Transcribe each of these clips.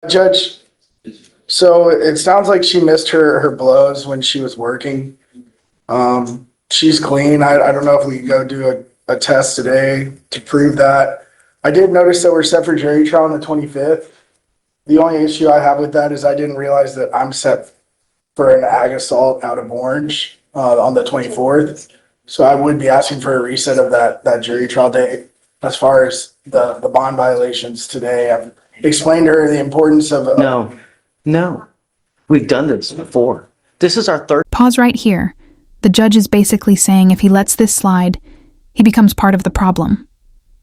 Judge, so it sounds like she missed her blows when she was working. She's clean. I don't know if we can go do a test today to prove that. I did notice that we're set for jury trial on the 25th. The only issue I have with that is I didn't realize that I'm set for an ag assault out of Orange on the 24th. So I would be asking for a reset of that jury trial date. As far as the bond violations today, I've explained to her the importance of No, we've done this before. This is our third. Pause right here. The judge is basically saying if he lets this slide, he becomes part of the problem.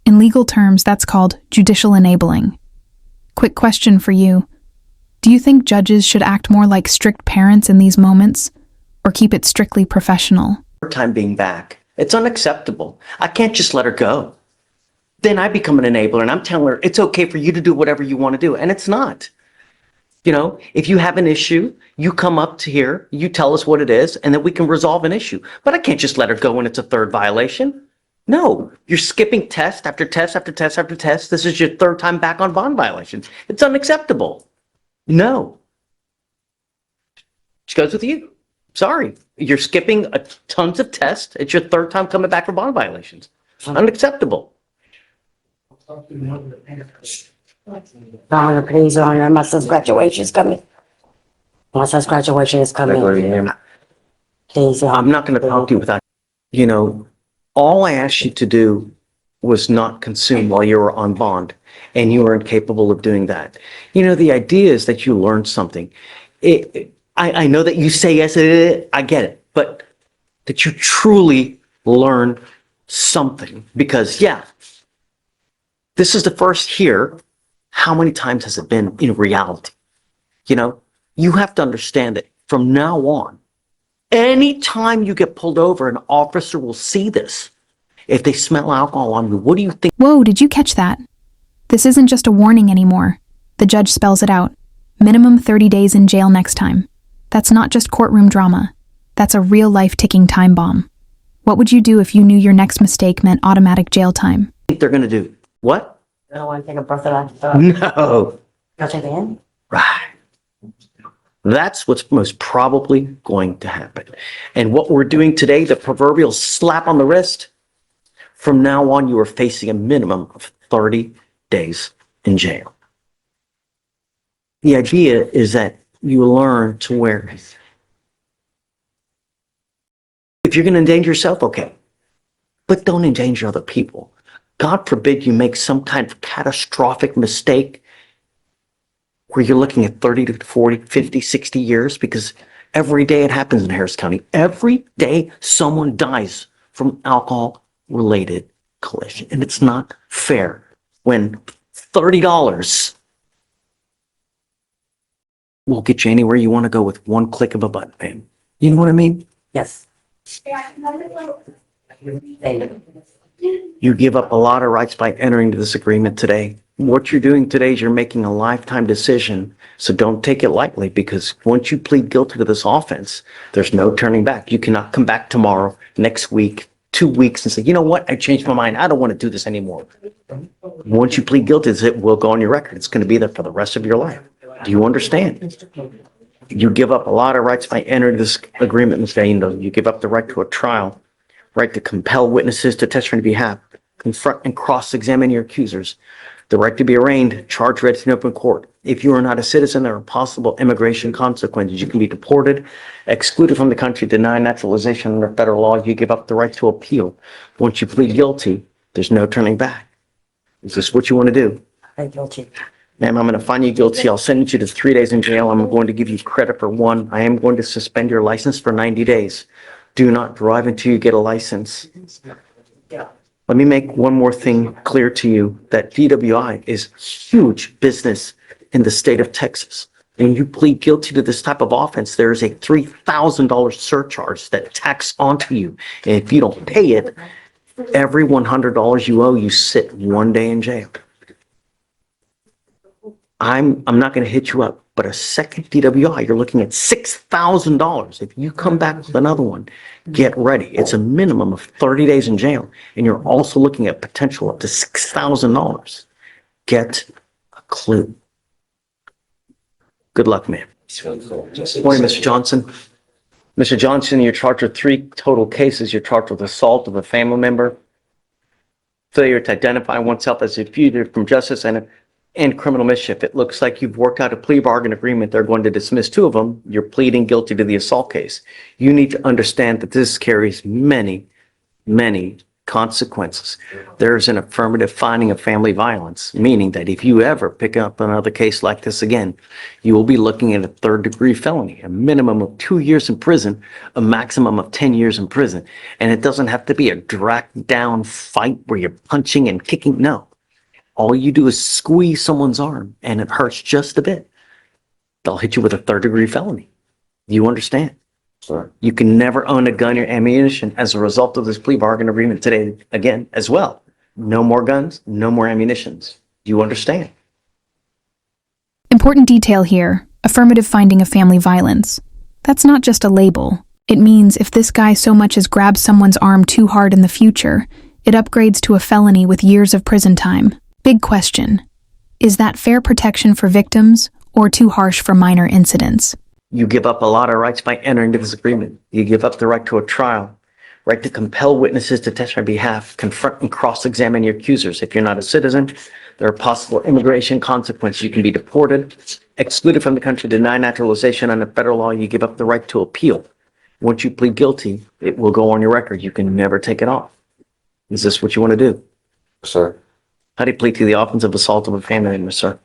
In legal terms, that's called judicial enabling. Quick question for you. Do you think judges should act more like strict parents in these moments, or keep it strictly professional? Time being back. It's unacceptable. I can't just let her go. Then I become an enabler and I'm telling her it's okay for you to do whatever you want to do. And it's not. You know, if you have an issue, you come up to here, you tell us what it is, and then we can resolve an issue. But I can't just let her go when it's a third violation. No, you're skipping test after test after test after test. This is your third time back on bond violations. It's unacceptable. No. She goes with you. Sorry. You're skipping tons of tests. It's your third time coming back for bond violations. Unacceptable. Please, my son's graduation is coming. My son's graduation is coming. Please, I'm not going to talk to you without, all I asked you to do was not consume while you were on bond, and you were incapable of doing that. The idea is that you learned something. I know that you say yes, I get it, but that you truly learn something, because this is the first here. How many times has it been in reality? You have to understand that from now on, anytime you get pulled over, an officer will see this. If they smell alcohol on you, what do you think? Whoa, did you catch that? This isn't just a warning anymore. The judge spells it out. Minimum 30 days in jail next time. That's not just courtroom drama. That's a real-life ticking time bomb. What would you do if you knew your next mistake meant automatic jail time? Think they're going to do? What? I don't want to take a breath of that. No. I'll take it in. Right. That's what's most probably going to happen. And what we're doing today, the proverbial slap on the wrist, from now on, you are facing a minimum of 30 days in jail. The idea is that you learn to where if you're going to endanger yourself, okay, but don't endanger other people. God forbid you make some kind of catastrophic mistake where you're looking at 30 to 40, 50, 60 years, because every day it happens in Harris County. Every day someone dies from alcohol-related collision, and it's not fair when $30 will get you anywhere you want to go with one click of a button, man. You know what I mean? Yes. You give up a lot of rights by entering into this agreement today. What you're doing today is you're making a lifetime decision. So don't take it lightly, because once you plead guilty to this offense, there's no turning back. You cannot come back tomorrow, next week, 2 weeks and say, you know what? I changed my mind. I don't want to do this anymore. Once you plead guilty, it will go on your record. It's going to be there for the rest of your life. Do you understand? You give up a lot of rights by entering this agreement, Ms. Galindo. You give up the right to a trial, right to compel witnesses to testify on your behalf, confront and cross-examine your accusers, the right to be arraigned, charged, read in open court. If you are not a citizen, there are possible immigration consequences. You can be deported, excluded from the country, denied naturalization under federal law. You give up the right to appeal. Once you plead guilty, there's no turning back. Is this what you want to do? I'm guilty. Ma'am, I'm going to find you guilty. I'll send you to 3 days in jail. I'm going to give you credit for 1. I am going to suspend your license for 90 days. Do not drive until you get a license. Let me make one more thing clear to you, that DWI is huge business in the state of Texas. When you plead guilty to this type of offense, there is a $3,000 surcharge that tax onto you. And if you don't pay it, every $100 you owe, you sit 1 day in jail. I'm not going to hit you up, but a second DWI, you're looking at $6,000. If you come back with another one, get ready. It's a minimum of 30 days in jail, and you're also looking at potential up to $6,000. Get a clue. Good luck, ma'am. Morning, Mr. Johnson. Mr. Johnson, you're charged with 3 total cases. You're charged with assault of a family member, failure to identify oneself as a fugitive from justice, and criminal mischief. It looks like you've worked out a plea bargain agreement. They're going to dismiss 2 of them. You're pleading guilty to the assault case. You need to understand that this carries many, many consequences. There's an affirmative finding of family violence, meaning that if you ever pick up another case like this again, you will be looking at a 3rd-degree felony, a minimum of 2 years in prison, a maximum of 10 years in prison. And it doesn't have to be a dragged down fight where you're punching and kicking. No. All you do is squeeze someone's arm and it hurts just a bit. They'll hit you with a 3rd-degree felony. You understand? Sure. You can never own a gun or ammunition as a result of this plea bargain agreement today again as well. No more guns, no more ammunitions. Do you understand? Important detail here, affirmative finding of family violence. That's not just a label. It means if this guy so much as grabs someone's arm too hard in the future, it upgrades to a felony with years of prison time. Big question. Is that fair protection for victims or too harsh for minor incidents? You give up a lot of rights by entering into this agreement. You give up the right to a trial, right to compel witnesses to testify on behalf, confront and cross-examine your accusers. If you're not a citizen, there are possible immigration consequences. You can be deported, excluded from the country, denied naturalization under federal law. You give up the right to appeal. Once you plead guilty, it will go on your record. You can never take it off. Is this what you want to do? Sir. How do you plead to the offense of assault of a family member, sir?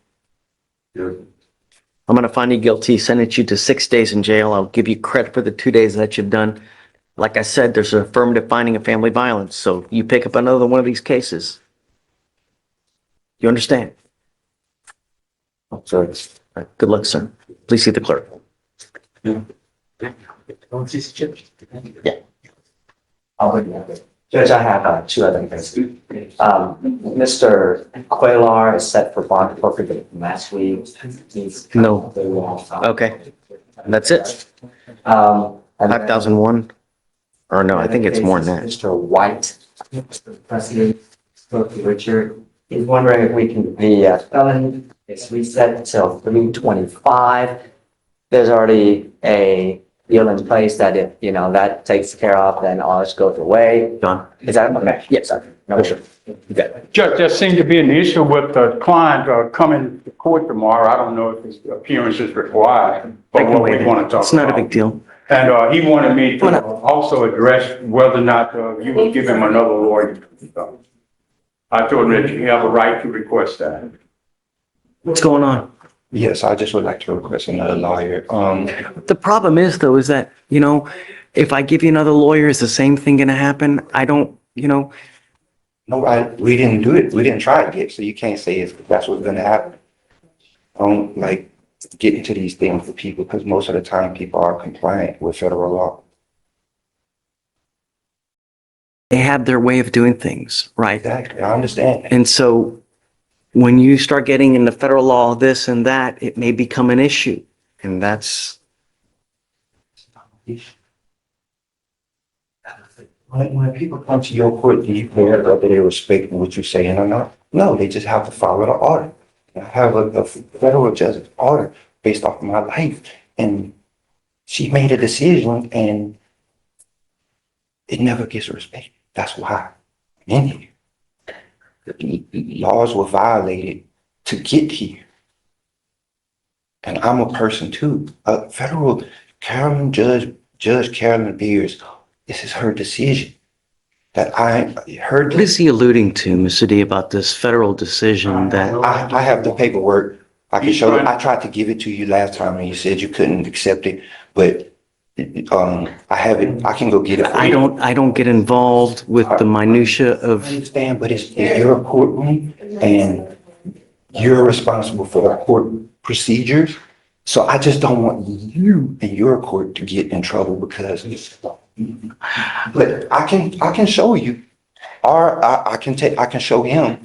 Good. I'm going to find you guilty, sentence you to 6 days in jail. I'll give you credit for the 2 days that you've done. Like I said, there's an affirmative finding of family violence. So you pick up another one of these cases. You understand? Sir. All right, good luck, sir. Please see the clerk. Yeah. Judge, I have 2 other things. Mr. Quaylar is set for bond forfeiture last week. No. Okay. That's it. And then 5,001. Or no, I think it's more than that. Mr. White, President, spoke to Richard. He's wondering if we can, the felony is reset until 3/25. There's already a deal in place that if, that takes care of, then all this goes away. John? Is that okay? Yes, sir. No, sure. Okay. Judge, there seemed to be an issue with the client coming to court tomorrow. I don't know if his appearance is required, but what we want to talk about. It's not a big deal. And he wanted me to also address whether or not you would give him another lawyer. I told him that you have a right to request that. What's going on? Yes, I just would like to request another lawyer. The problem is, though, is that, if I give you another lawyer, is the same thing going to happen? I don't, No, we didn't do it. We didn't try it yet, so you can't say that's what's gonna happen. I don't like get into these things with people because most of the time people are compliant with federal law. they have their way of doing things, right? Exactly, I understand. And so when you start getting into federal law, this and that, it may become an issue. And that's, When people come to your court, do you care whether they respect what you're saying or not? No, they just have to follow the order. I have a federal judge's order based off of my life, and she made a decision, and it never gets respected. That's why I'm in here. The laws were violated to get here. And I'm a person too. A federal Judge Carolyn Beers, this is her decision. That what is he alluding to, Mr. D, about this federal decision that, I have the paperwork. I can show it. I tried to give it to you last time and you said you couldn't accept it, but I have it. I can go get it. For you. I don't get involved with the minutia I of, understand, but it's your courtroom and you're responsible for the court procedures. So I just don't want you and your court to get in trouble because, but I can show you, or I can show him.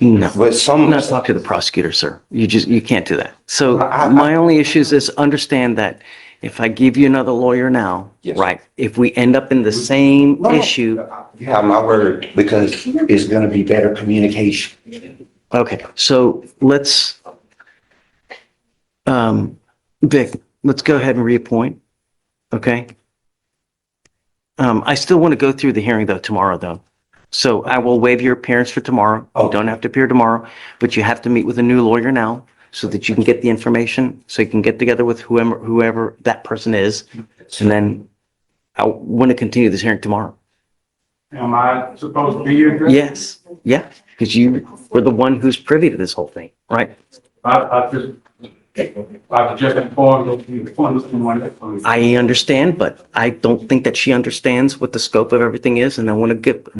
no. But I'm not talking to the prosecutor, sir. You can't do that. So my only issue is this, understand that if I give you another lawyer now, Yes. right, if we end up in the same issue, You have my word because it's gonna be better communication. okay, so let's, Vic, let's go ahead and reappoint. Okay? I still want to go through the hearing though, tomorrow though. So I will waive your appearance for tomorrow. You don't have to appear tomorrow, but you have to meet with a new lawyer now so that you can get the information, so you can get together with whoever that person is. And then I want to continue this hearing tomorrow. Am I supposed to be here? Yes, yeah, because you were the one who's privy to this whole thing, right? I've just informed you. I understand, but I don't think that she understands what the scope of everything is, and I want to give